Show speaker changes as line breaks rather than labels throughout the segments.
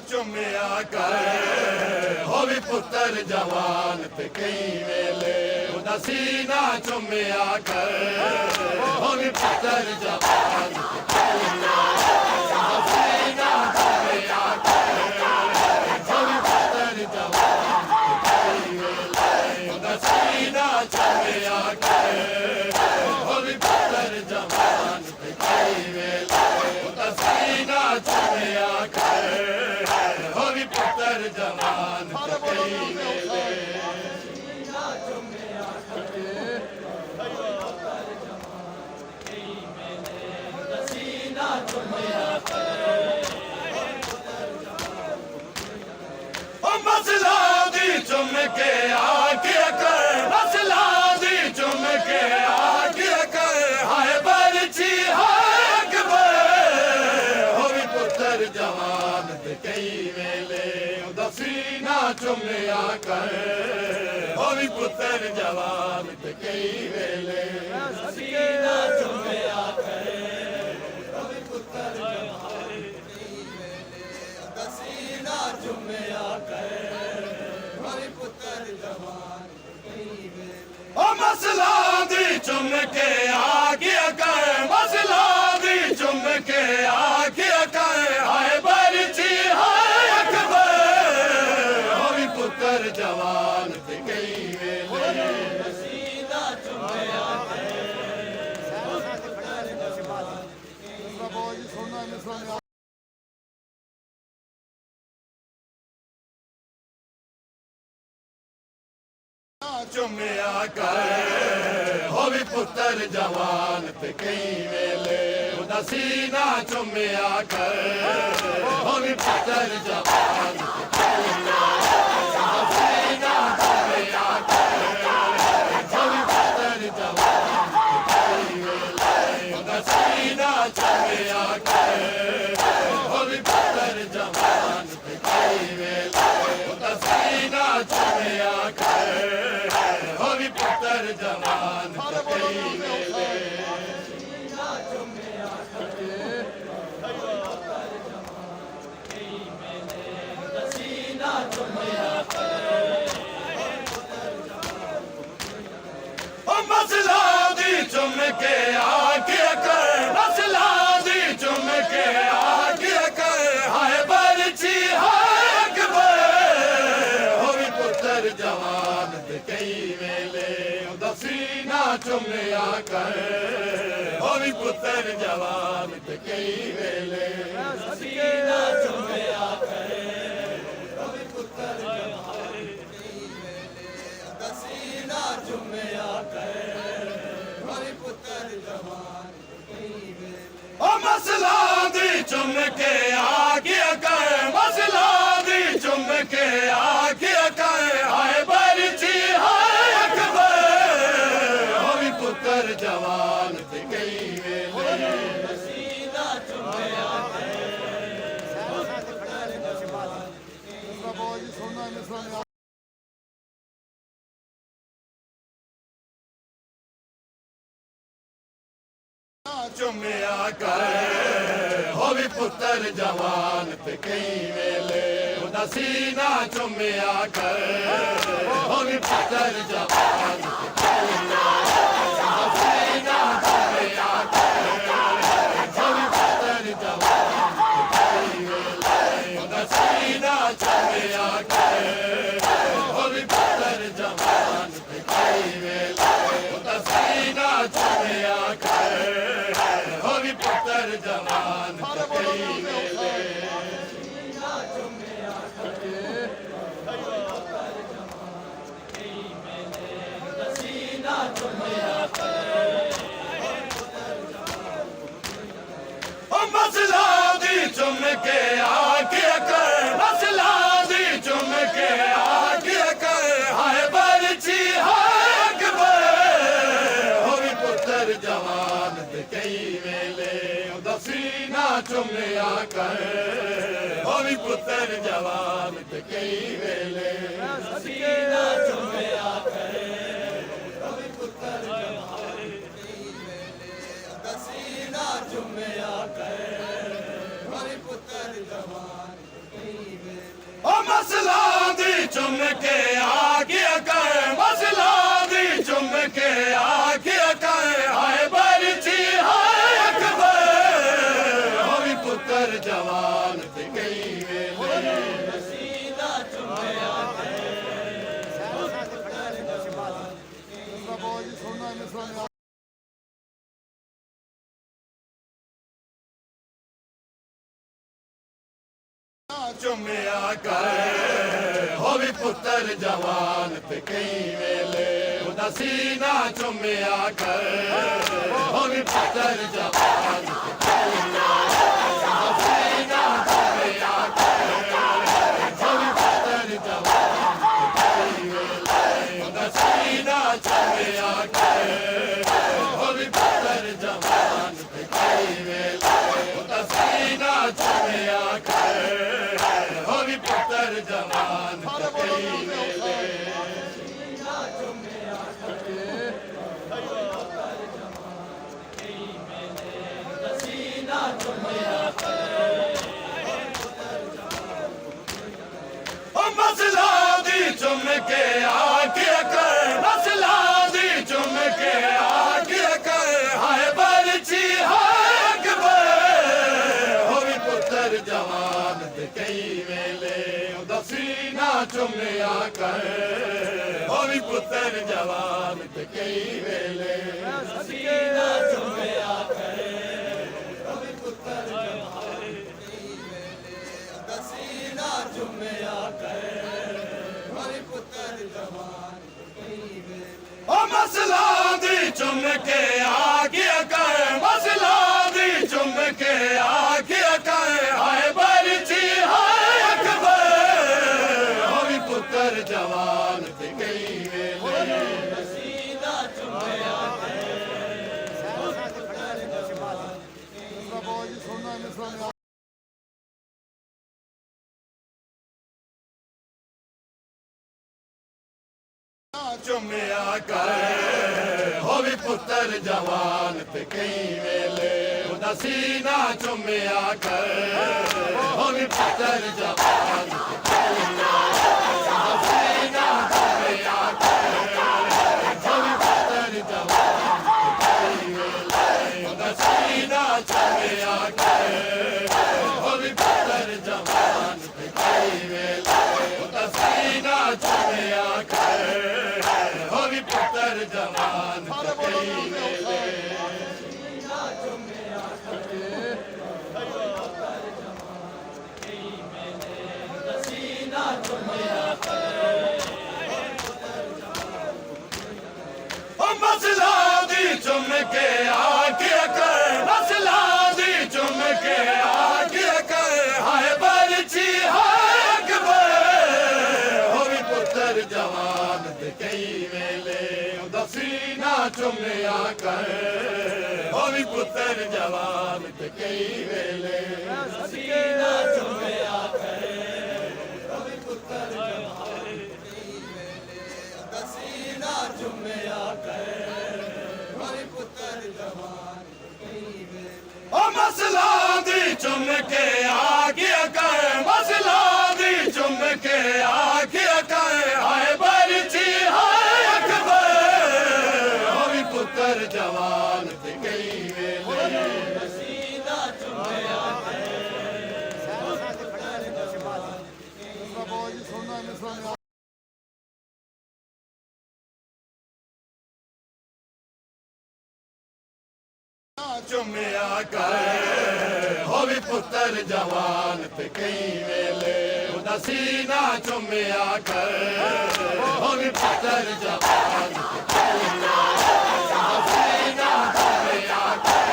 चुमिया कर हो भी पुत्र जवान ते कई वेले उदा सीना चुमिया कर हो भी पुत्र जवान ते कई वेले उदा सीना चुमिया कर हो भी पुत्र जवान ते कई वेले उदा सीना चुमिया कर हो भी पुत्र जवान ते कई वेले उदा सीना चुमिया कर जवान कई वेले मसला दी चुम के आके कर मसला दी चुम के आके कर हाय बरछी हाय अकबर हो भी पुत्र जवान कई वेले सीना चुमिया कर हो भी पुत्र जवान ते कई वेले सीना चुमिया कर हो भी पुत्र जवान कई वेले सीना चुमिया कर हो भी पुत्र जवान कई वेले ओ मसला दी चुम के आगे कर मसला दी चुम के आगे कर हाय बरछी हाय अकबर पुत्र जवान ते कई वेले सीना चुमिया चुमिया कर हो भी पुत्र जवान ते कई वेले उदा सीना चुमिया कर हो भी पुत्र जवान ते कई वेले सीना चुमिया कर हो भी पुत्र जवान ते कई वेले उदा सीना चुमिया कर हो भी पुत्र जवान ते कई वेले उदा सीना चुमिया कर हो भी पुत्र जवान ते कई वेले सीना चुमिया कर सीना चुमिया मसला दी चुम के आगे कर मसला दी चुम के आगे कर हाय बरछी हाय अकबर हो भी पुत्र जवान ते कई वेले उदा सीना चुमिया कर हो भी पुत्र जवान ते कई वेले सीना चुमिया कर हो भी पुत्र जवान कई वेले उदा सीना चुमिया कर मसला दी चुम के आगे कर मसला दी चुम के आगे कर हाय बरछी हाय अकबर हो भी पुत्र जवान ते कई वेले सीना चुमिया चुमिया कर हो भी पुत्र जवान ते कई वेले उदा सीना चुमिया कर हो भी पुत्र जवान ते कई वेले सीना चुमिया कर हो भी पुत्र जवान ते कई वेले उदा सीना चुमिया कर हो भी पुत्र जवान ते कई वेले उदा सीना चुमिया कर पुत्र जवान ते कई वेले सीना चुमिया सीना चुमिया मसला दी चुम के आगे कर मसला दी चुम के आगे कर हाय बरछी हाय अकबर हो भी पुत्र जवान ते कई वेले सीना चुमिया कर हो भी पुत्र जवान ते कई वेले सीना चुमिया कर हो भी पुत्र जवान कई वेले सीना चुमिया कर हो भी पुत्र जवान कई मसला दी चुम के आगे कर मसला दी चुम के आगे कर हाय बरछी हाय अकबर हो भी पुत्र जवान ते कई वेले चुमिया कर हो भी पुत्र जवान ते कई वेले उदा सीना चुमिया कर हो भी पुत्र जवान ते कई वेले उदा सीना चुमिया कर हो भी पुत्र जवान ते कई वेले उदा सीना चुमिया कर हो भी पुत्र जवान ते कई वेले उदा सीना चुमिया कर पुत्र जवान कई वेले मसला दी चुम के आगे कर मसला दी चुम के आगे कर हाय बरछी हाय अकबर हो भी पुत्र जवान कई वेले सीना चुमिया कर हो भी पुत्र जवान ते कई वेले सीना चुमिया कर हो भी पुत्र जवान कई वेले सीना चुमिया कर हो भी पुत्र जवान कई वेले ओ मसला दी चुम के आगे कर मसला दी चुम के आगे कर हाय बरछी हाय अकबर पुत्र जवान ते कई वेले सीना चुमिया चुमिया कर हो भी पुत्र जवान ते कई वेले उदा सीना चुमिया कर हो भी पुत्र जवान ते कई वेले सीना चुमिया कर हो भी पुत्र जवान ते कई वेले उदा सीना चुमिया कर हो भी पुत्र जवान ते कई वेले उदा सीना चुमिया कर हो भी पुत्र जवान ते कई वेले सीना चुमिया सीना चुमिया मसला दी चुम के आगे कर मसला दी चुम के आगे कर हाय बरछी हाय अकबर हो भी पुत्र जवान ते कई वेले उदा सीना चुमिया कर हो भी पुत्र जवान ते कई वेले सीना चुमिया कर हो भी पुत्र जवान कई वेले उदा सीना चुमिया कर हो भी पुत्र जवान कई वेले ओ मसला दी चुम के आगे कर मसला दी चुम के आगे कर हाय बरछी हाय अकबर हो भी पुत्र जवान ते कई वेले सीना चुमिया चुमिया कर हो भी पुत्र जवान ते कई वेले उदा सीना चुमिया कर हो भी पुत्र जवान ते कई वेले सीना चुमिया कर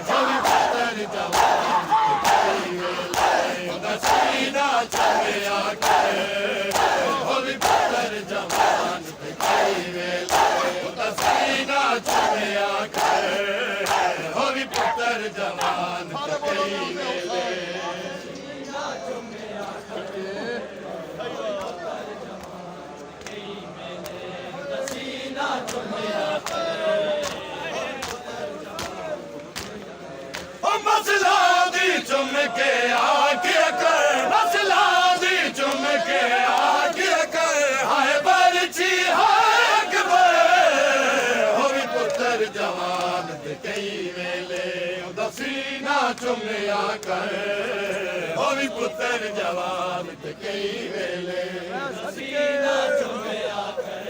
हो भी पुत्र जवान ते कई वेले उदा सीना चुमिया कर हो भी पुत्र जवान ते कई वेले उदा सीना चुमिया कर हो भी पुत्र जवान ते कई वेले सीना चुमिया कर सीना चुमिया कर हो भी पुत्र जवान ते कई वेले सीना चुमिया कर